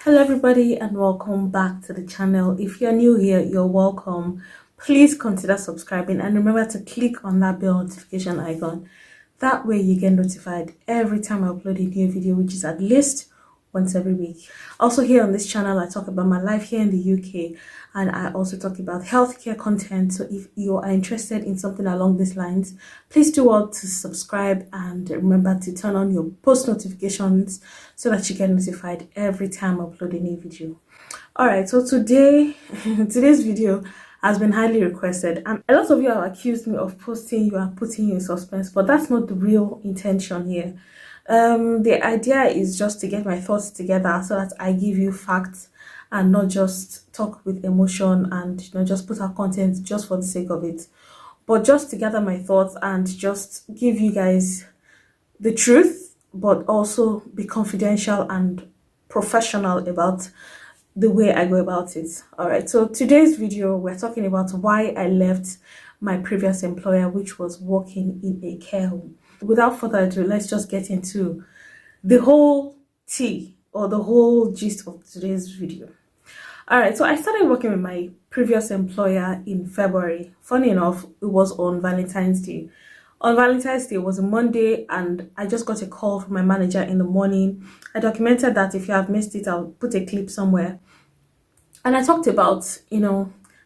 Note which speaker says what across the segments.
Speaker 1: Hello everybody and welcome back to the channel. If you're new here, you're welcome. Please consider subscribing and remember to click on that bell notification icon. That way you get notified every time I upload a new video, which is at least once every week. Also here on this channel, I talk about my life here in the UK, and I also talk about healthcare content. So if you are interested in something along these lines, please do well to subscribe and remember to turn on your post notifications so that you get notified every time I upload a new video. All right, so today's video has been highly requested, and a lot of you have accused me of posting you are putting you in suspense, but that's not the real intention here. The idea is just to get my thoughts together so that I give you facts and not just talk with emotion and just put out content just for the sake of it, but just to gather my thoughts and just give you guys the truth, but also be confidential and professional about the way I go about it. All right, so today's video we're talking about why I left my previous employer, which was working in a care home. Without further ado, let's just get into the whole tea or the whole gist of today's video. All right, so I started working with my previous employer in February. Funny enough, it was on Valentine's Day. On Valentine's Day, it was a Monday, and I just got a call from my manager in the morning. I documented that. If you have missed it, I'll put a clip somewhere. And I talked about,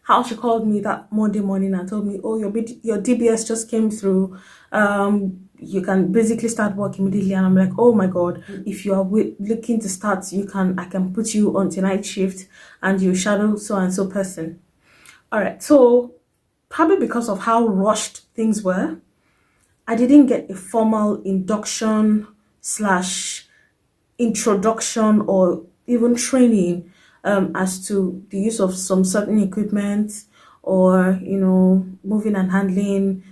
Speaker 1: how she called me that Monday morning and told me, oh, your DBS just came through. You can basically start work immediately. And I'm like, oh my God, if you are looking to start, I can put you on tonight shift and you shadow so and so person. All right, so probably because of how rushed things were, I didn't get a formal induction / introduction or even training as to the use of some certain equipment or moving and handling.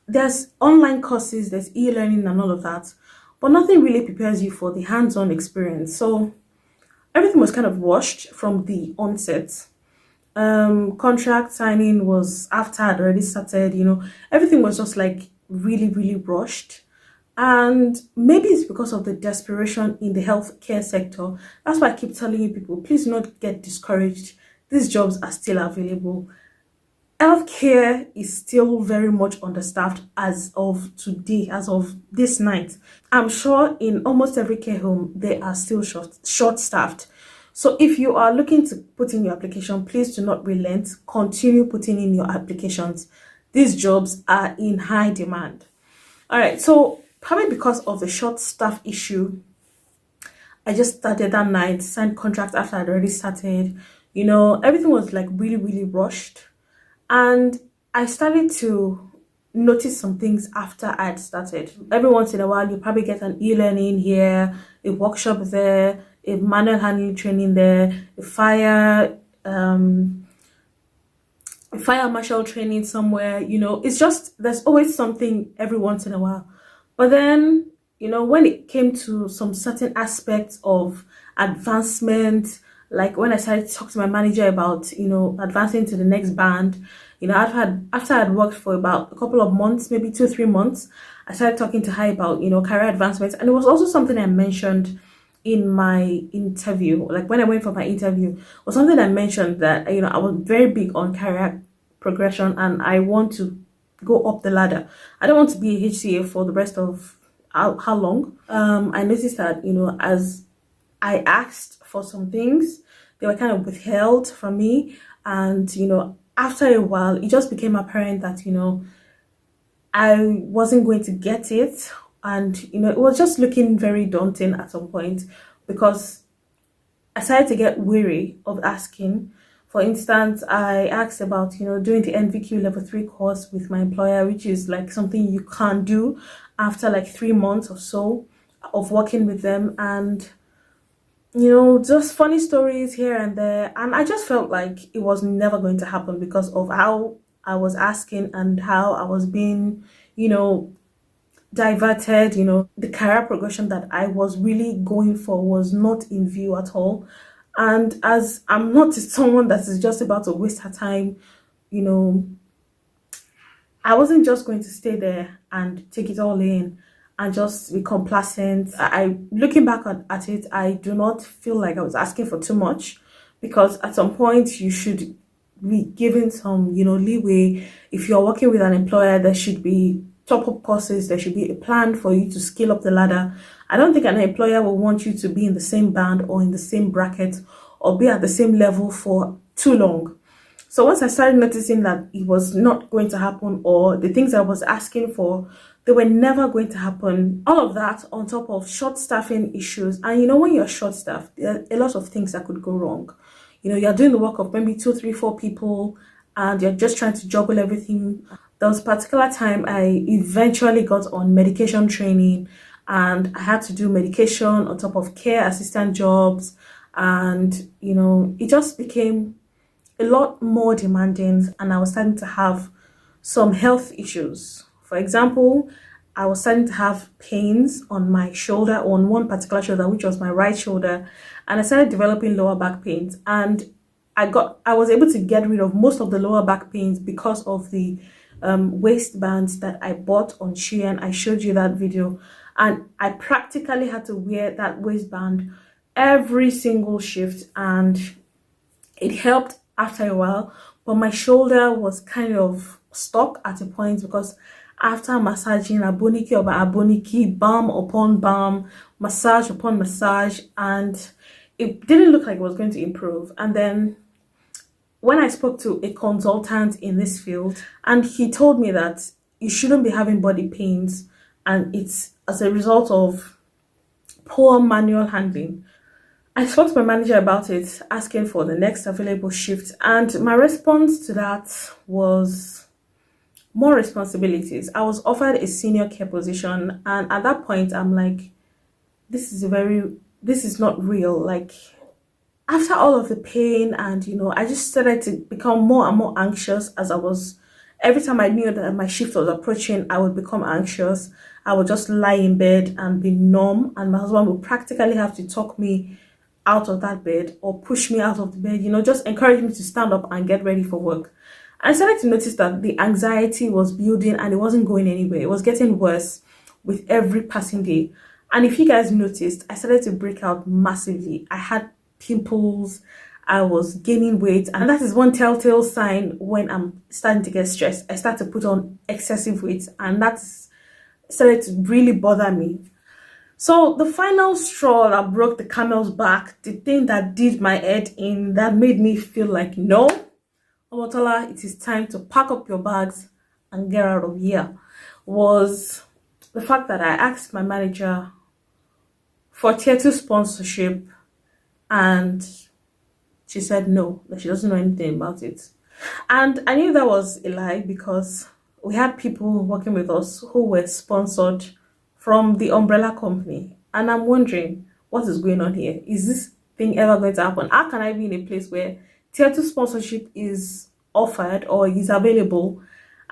Speaker 1: There's online courses, there's e-learning and all of that, but nothing really prepares you for the hands-on experience. So everything was kind of rushed from the onset. Contract signing was after I'd already started. Everything was just like really rushed. And maybe it's because of the desperation in the healthcare sector. That's why I keep telling you people, please do not get discouraged. These jobs are still available. Healthcare is still very much understaffed as of today, as of this night. I'm sure in almost every care home, they are still short-staffed. So if you are looking to put in your application, please do not relent. Continue putting in your applications. These jobs are in high demand. All right, so probably because of the short staff issue, I just started that night, signed contract after I'd already started. Everything was like really rushed. And I started to notice some things after I'd started. Every once in a while, you probably get an e-learning here, a workshop there, a manual handling training there, a fire marshal training somewhere. It's just, there's always something every once in a while. But then, when it came to some certain aspects of advancement, like when I started to talk to my manager about, advancing to the next band, after I'd worked for about a couple of months, maybe 2-3 months, I started talking to her about, career advancements. And it was also something I mentioned in my interview. Like when I went for my interview, was something I mentioned that, I was very big on career progression and I want to go up the ladder. I don't want to be a HCA for the rest of how long. I noticed that, as I asked for some things, they were kind of withheld from me. And, after a while, it just became apparent that, I wasn't going to get it. And, it was just looking very daunting at some point because I started to get weary of asking. For instance, I asked about, doing the NVQ level 3 course with my employer, which is like something you can't do after like 3 months or so of working with them. And just funny stories here and there. And I just felt like it was never going to happen because of how I was asking and how I was being, diverted. The career progression that I was really going for was not in view at all. And as I'm not someone that is just about to waste her time, I wasn't just going to stay there and take it all in and just be complacent. I looking back at it, I do not feel like I was asking for too much, because at some point you should be given some, leeway. If you're working with an employer, there should be top up courses, there should be a plan for you to scale up the ladder. I don't think an employer will want you to be in the same band or in the same bracket or be at the same level for too long. So once I started noticing that it was not going to happen, or the things I was asking for, they were never going to happen. All of that on top of short staffing issues. And when you're short staffed, there are a lot of things that could go wrong. You're doing the work of maybe 2, 3, 4 people, and you're just trying to juggle everything. There was a particular time I eventually got on medication training, and I had to do medication on top of care assistant jobs. And, it just became a lot more demanding, and I was starting to have some health issues. For example, I was starting to have pains on my shoulder, on one particular shoulder, which was my right shoulder, and I started developing lower back pains. And I was able to get rid of most of the lower back pains because of the waistbands that I bought on Shein. I showed you that video, and I practically had to wear that waistband every single shift, and it helped after a while. But my shoulder was kind of stuck at a point, because after massaging aboniki over aboniki, balm upon balm, massage upon massage, and it didn't look like it was going to improve. And then when I spoke to a consultant in this field, and he told me that you shouldn't be having body pains, and it's as a result of poor manual handling. I spoke to my manager about it, asking for the next available shift, and my response to that was more responsibilities. I was offered a senior care position, and at that point I'm like, this is not real. Like, after all of the pain, and I just started to become more and more anxious as I was. Every time I knew that my shift was approaching, I would become anxious. I would just lie in bed and be numb, and my husband would practically have to talk me out of that bed or push me out of the bed, just encourage me to stand up and get ready for work. I started to notice that the anxiety was building, and it wasn't going anywhere. It was getting worse with every passing day. And if you guys noticed, I started to break out massively. I had pimples, I was gaining weight, and that is one telltale sign when I'm starting to get stressed. I start to put on excessive weight, and that started to really bother me. So the final straw that broke the camel's back, the thing that did my head in, that made me feel like, no, Omotola, it is time to pack up your bags and get out of here, was the fact that I asked my manager for tier 2 sponsorship, and she said no, that she doesn't know anything about it. And I knew that was a lie, because we had people working with us who were sponsored from the umbrella company, and I'm wondering what is going on here. Is this thing ever going to happen? How can I be in a place where tier 2 sponsorship is offered or is available,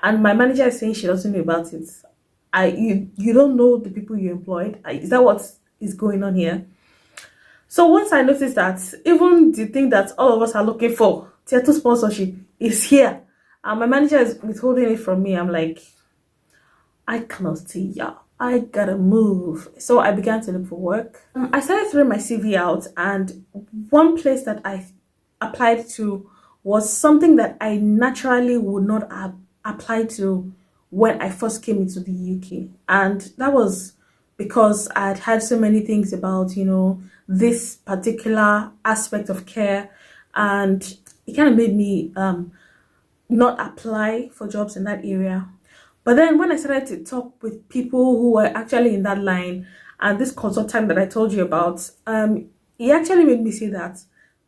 Speaker 1: and my manager is saying she doesn't know about it? You don't know the people you employed? Is that what is going on here? So once I noticed that even the thing that all of us are looking for, tier 2 sponsorship, is here, and my manager is withholding it from me, I'm like, I cannot see ya. I gotta move. So I began to look for work. I started throwing my CV out, and one place that I applied to was something that I naturally would not have applied to when I first came into the UK. And that was because I had heard so many things about, this particular aspect of care, and it kind of made me not apply for jobs in that area. But then when I started to talk with people who were actually in that line, and this consultant that I told you about, he actually made me say that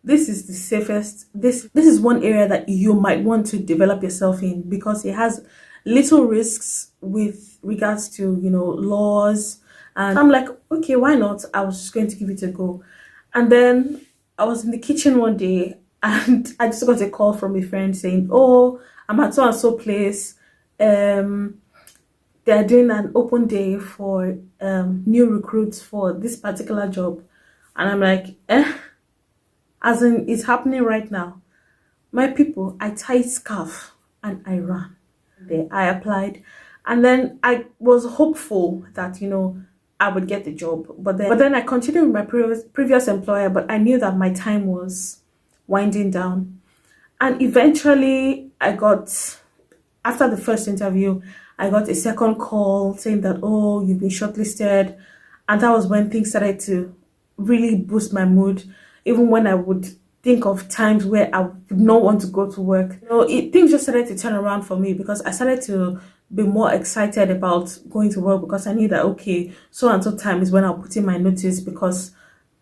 Speaker 1: this is the safest, this is one area that you might want to develop yourself in, because it has little risks with regards to, laws. And I'm like, okay, why not? I was just going to give it a go. And then I was in the kitchen one day, and I just got a call from a friend saying, oh, I'm at so and so place. They're doing an open day for new recruits for this particular job. And I'm like, as in, it's happening right now. My people, I tied scarf and I ran there. I applied, And then I was hopeful that, I would get the job. But then I continued with my previous employer, but I knew that my time was winding down. And eventually after the first interview, I got a second call saying that, oh, you've been shortlisted. And that was when things started to really boost my mood, even when I would think of times where I would not want to go to work. Things just started to turn around for me because I started to be more excited about going to work because I knew that, okay, so and so time is when I'll put in my notice because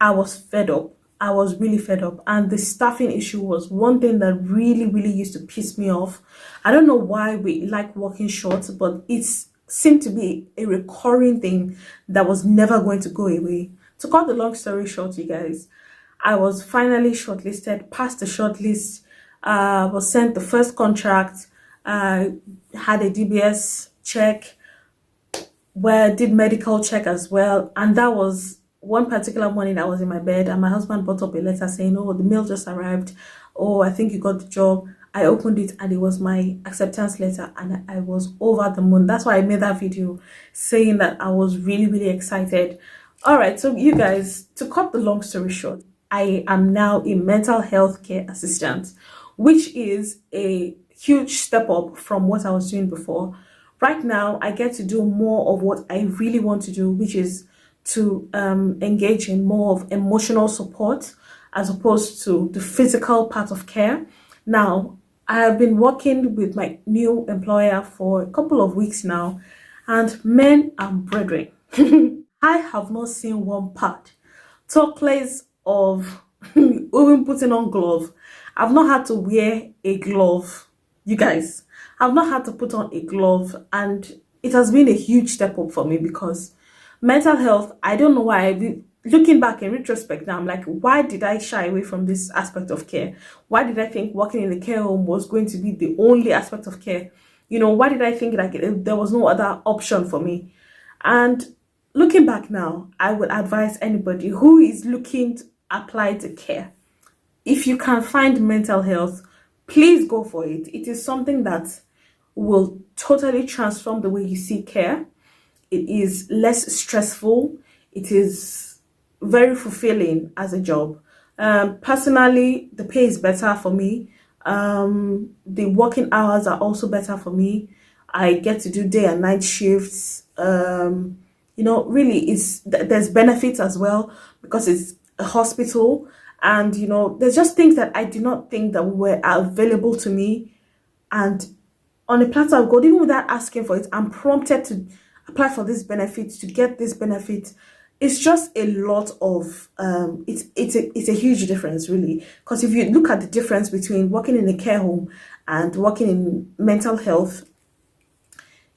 Speaker 1: I was fed up. I was really fed up. And the staffing issue was one thing that really, really used to piss me off. I don't know why we like working short, but it seemed to be a recurring thing that was never going to go away. To cut the long story short, you guys, I was finally shortlisted, passed the shortlist, was sent the first contract, had a DBS check, where did medical check as well. And that was one particular morning I was in my bed and my husband brought up a letter saying, oh, the mail just arrived. Oh, I think you got the job. I opened it and it was my acceptance letter and I was over the moon. That's why I made that video saying that I was really, really excited. All right, so you guys, to cut the long story short, I am now a mental health care assistant, which is a huge step up from what I was doing before. Right now, I get to do more of what I really want to do, which is to engage in more of emotional support as opposed to the physical part of care. Now, I have been working with my new employer for a couple of weeks now, and men and brethren, I have not seen one part, talk less of even putting on glove. I've not had to wear a glove, you guys. I've not had to put on a glove, and it has been a huge step up for me because mental health, I don't know why. Looking back in retrospect now, I'm like, why did I shy away from this aspect of care? Why did I think working in a care home was going to be the only aspect of care? Why did I think like there was no other option for me? And looking back now, I would advise anybody who is looking to apply to care, if you can find mental health, please go for it. It is something that will totally transform the way you see care. It is less stressful. It is very fulfilling as a job. Personally, the pay is better for me. The working hours are also better for me. I get to do day and night shifts. Really, there's benefits as well because it's a hospital, and there's just things that I did not think that were available to me. And on a platter of gold, even without asking for it, I'm prompted to apply for this benefit, to get this benefit. It's just a lot of it's a huge difference, really, because if you look at the difference between working in a care home and working in mental health,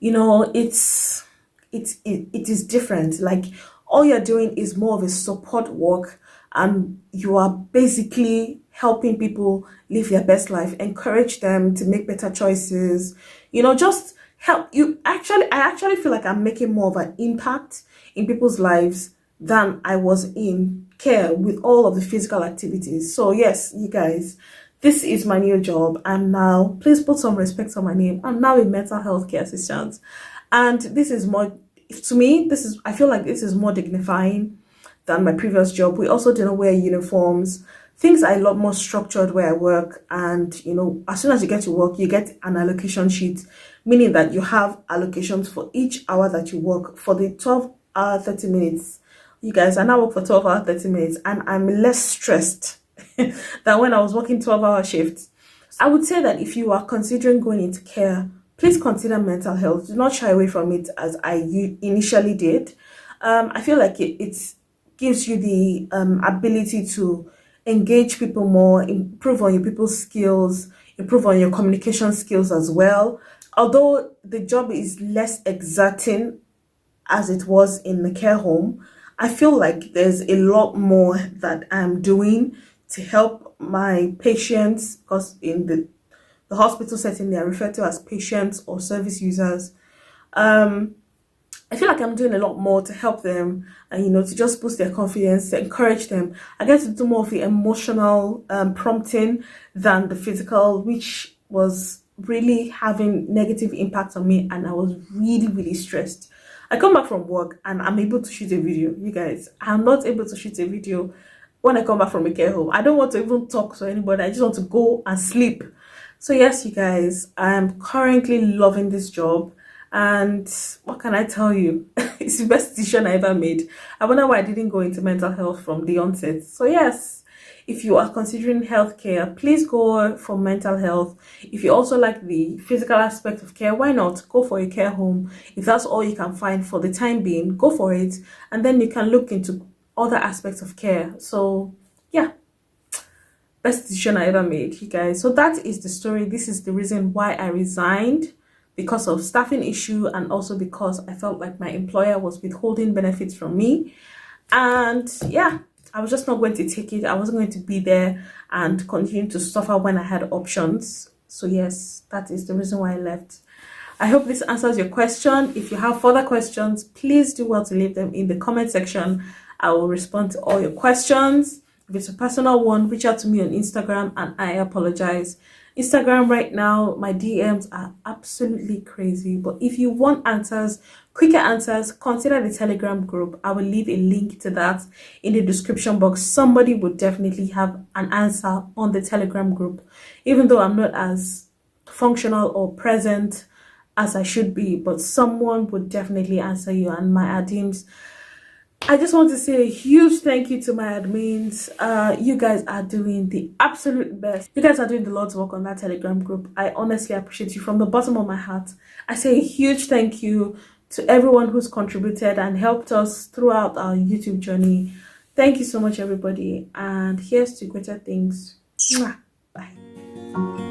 Speaker 1: it is different. Like, all you're doing is more of a support work, and you are basically helping people live their best life, encourage them to make better choices, just help you. I actually feel like I'm making more of an impact in people's lives than I was in care with all of the physical activities. So yes, you guys, this is my new job. And now, please put some respect on my name. I'm now a mental health care assistant. And this is more, to me, I feel like this is more dignifying than my previous job. We also didn't wear uniforms. Things are a lot more structured where I work. And, as soon as you get to work, you get an allocation sheet, meaning that you have allocations for each hour that you work. For the 12-hour, 30 minutes, you guys, I now work for 12 hours, 30 minutes, and I'm less stressed than when I was working 12-hour shifts. I would say that if you are considering going into care, please consider mental health. Do not shy away from it as I initially did. I feel like it gives you the ability to engage people more, improve on your people's skills, improve on your communication skills as well. Although the job is less exerting as it was in the care home, I feel like there's a lot more that I'm doing to help my patients, because in the hospital setting, they are referred to as patients or service users. I feel like I'm doing a lot more to help them and, to just boost their confidence, to encourage them. I get to do more of the emotional prompting than the physical, which was really having negative impact on me, and I was really, really stressed. I come back from work and I'm able to shoot a video. You guys, I'm not able to shoot a video when I come back from a care home. I don't want to even talk to anybody. I just want to go and sleep. So yes, you guys, I'm currently loving this job. And what can I tell you? It's the best decision I ever made. I wonder why I didn't go into mental health from the onset. So yes, if you are considering healthcare, please go for mental health. If you also like the physical aspect of care, why not go for a care home? If that's all you can find for the time being, go for it, and then you can look into other aspects of care. So yeah, best decision I ever made, you guys. So that is the story. This is the reason why I resigned, because of staffing issue, and also because I felt like my employer was withholding benefits from me. And yeah, I was just not going to take it. I wasn't going to be there and continue to suffer when I had options. So yes, that is the reason why I left. I hope this answers your question. If you have further questions, please do well to leave them in the comment section. I will respond to all your questions. If it's a personal one, reach out to me on Instagram, and I apologize. Instagram right now, my DMs are absolutely crazy. But if you want answers, quicker answers, consider the Telegram group. I will leave a link to that in the description box. Somebody would definitely have an answer on the Telegram group, even though I'm not as functional or present as I should be, but someone would definitely answer you. And my admins, I just want to say a huge thank you to my admins. You guys are doing the absolute best. You guys are doing the Lord's work on that Telegram group. I honestly appreciate you from the bottom of my heart. I say a huge thank you to everyone who's contributed and helped us throughout our YouTube journey. Thank you so much, everybody. And here's to greater things. Mwah. Bye.